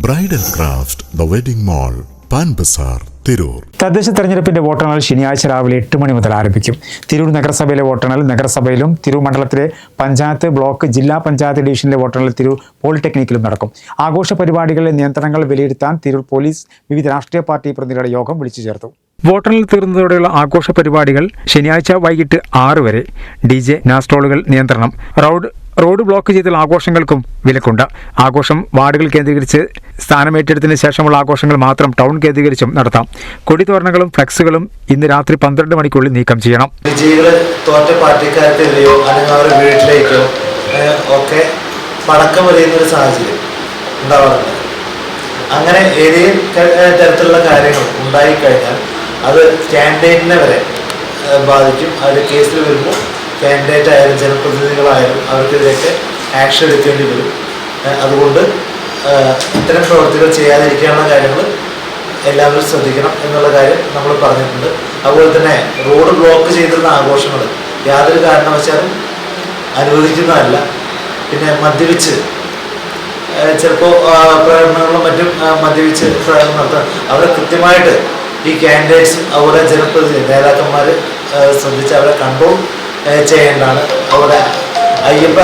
Bridal craft the wedding mall, Pan Bazaar, Tirur. തദ്ദേശ തെരഞ്ഞെടുപ്പിന്റെ വോട്ടെണ്ണൽ ശനിയാഴ്ച രാവിലെ 8 മണി മുതൽ ആരംഭിക്കും. തിരൂർ നഗരസഭയിലെ വോട്ടെണ്ണൽ നഗരസഭയിലും തിരൂർ മണ്ഡലത്തിലെ പഞ്ചായത്ത്, ബ്ലോക്ക്, ജില്ലാ പഞ്ചായത്ത് ഡിവിഷനിലെ വോട്ടെണ്ണൽ തിരൂർ പോളിടെക്നിക്കിലും നടക്കും. ആഘോഷ പരിപാടികളിലെ നിയന്ത്രണങ്ങൾ വിലയിരുത്താൻ തിരൂർ പോലീസ് വിവിധ രാഷ്ട്രീയ പാർട്ടി പ്രതിനിധികളുടെ യോഗം വിളിച്ചു ചേർത്തു. വോട്ടെണ്ണൽ തീർന്നതോടെയുള്ള ആഘോഷ പരിപാടികൾ ശനിയാഴ്ച വൈകിട്ട് 6 വരെ. DJ, നാസ്ട്രോളുകൾ നിയന്ത്രണം. റോഡ് ബ്ലോക്ക് ചെയ്തുള്ള ആഘോഷങ്ങൾക്കും വിലക്കുണ്ട്. ആഘോഷം വാർഡുകൾ കേന്ദ്രീകരിച്ച് സ്ഥാനമേറ്റെടുത്തതിന് ശേഷമുള്ള ആഘോഷങ്ങൾ മാത്രം ടൗൺ കേന്ദ്രീകരിച്ചും നടത്താം. കൊടിതോരണങ്ങളും ഫ്ലെക്സുകളും ഇന്ന് രാത്രി 12 മണിക്കുള്ളിൽ നീക്കം ചെയ്യണം. വിജയികൾ തോറ്റ പാർട്ടിക്കാർക്കെതിരെയോ അല്ലെങ്കിൽ അവരുടെ വീട്ടിലേക്കോ ഒക്കെ പടക്കം എറിയുന്ന ഒരു സാഹചര്യം ഉണ്ടാവാറുണ്ട്. അങ്ങനെ ഏതെങ്കിലും തരത്തിലുള്ള കാര്യങ്ങൾ ഉണ്ടായിക്കഴിഞ്ഞാൽ അത് കാൻഡിഡേറ്റിനെ വരെ ബാധിക്കും. അവർ കേസിൽ വരുമ്പോൾ കാൻഡിഡേറ്റ് ആയാലും ജനപ്രതിനിധികളായാലും അവർക്കെതിരെയൊക്കെ ആക്ഷൻ എടുക്കേണ്ടി വരും. അതുകൊണ്ട് ഇത്തരം പ്രവർത്തികൾ ചെയ്യാതിരിക്കാനുള്ള കാര്യങ്ങൾ എല്ലാവരും ശ്രദ്ധിക്കണം എന്നുള്ള കാര്യം നമ്മൾ പറഞ്ഞിട്ടുണ്ട്. അതുപോലെ തന്നെ റോഡ് ബ്ലോക്ക് ചെയ്തിരുന്ന ആഘോഷങ്ങൾ യാതൊരു കാരണവശാലും അനുവദിക്കുന്നതല്ല. പിന്നെ മദ്യപിച്ച് ചിലപ്പോൾ പ്രകടനങ്ങളും മറ്റും മദ്യപിച്ച് പ്രകടനം നടത്താൻ അവരെ കൃത്യമായിട്ട് ഈ കാൻഡിഡേറ്റ്സും അതുപോലെ ജനപ്രതിനിധി നേതാക്കന്മാർ ശ്രദ്ധിച്ച് അവരെ കൺട്രോൾ ചെയ്യേണ്ടതാണ്. അവിടെ അയ്യപ്പ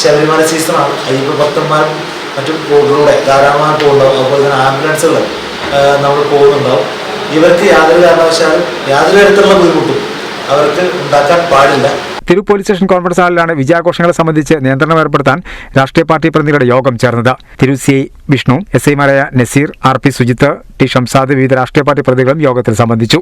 ശബരിമല സീസണാണ്. അയ്യപ്പ ഭക്തന്മാരും മറ്റും റോഡിലൂടെ ധാരാളമായി പോകുന്നുണ്ടാവും. അതുപോലെ തന്നെ ആംബുലൻസുകൾ നമ്മൾ പോകുന്നുണ്ടാവും. ഇവർക്ക് യാതൊരു കാരണവശാലും യാതൊരു തരത്തിലുള്ള ബുദ്ധിമുട്ടും അവർക്ക് ഉണ്ടാക്കാൻ പാടില്ല. തിരൂർ പോലീസ് സ്റ്റേഷൻ കോൺഫറൻസ് ഹാളിലാണ് വിജയാഘോഷങ്ങളെ സംബന്ധിച്ച് നിയന്ത്രണം ഏർപ്പെടുത്താൻ രാഷ്ട്രീയ പാർട്ടി പ്രതിനിധികളുടെ യോഗം ചേർന്നത്. തിരൂർ CI വിഷ്ണു, SI മാരായ നസീർ, RP സുജിത്ത്, T ഷംസാദ്, വിവിധ രാഷ്ട്രീയ പാർട്ടി പ്രതിനിധികളും യോഗത്തിൽ സംബന്ധിച്ചു.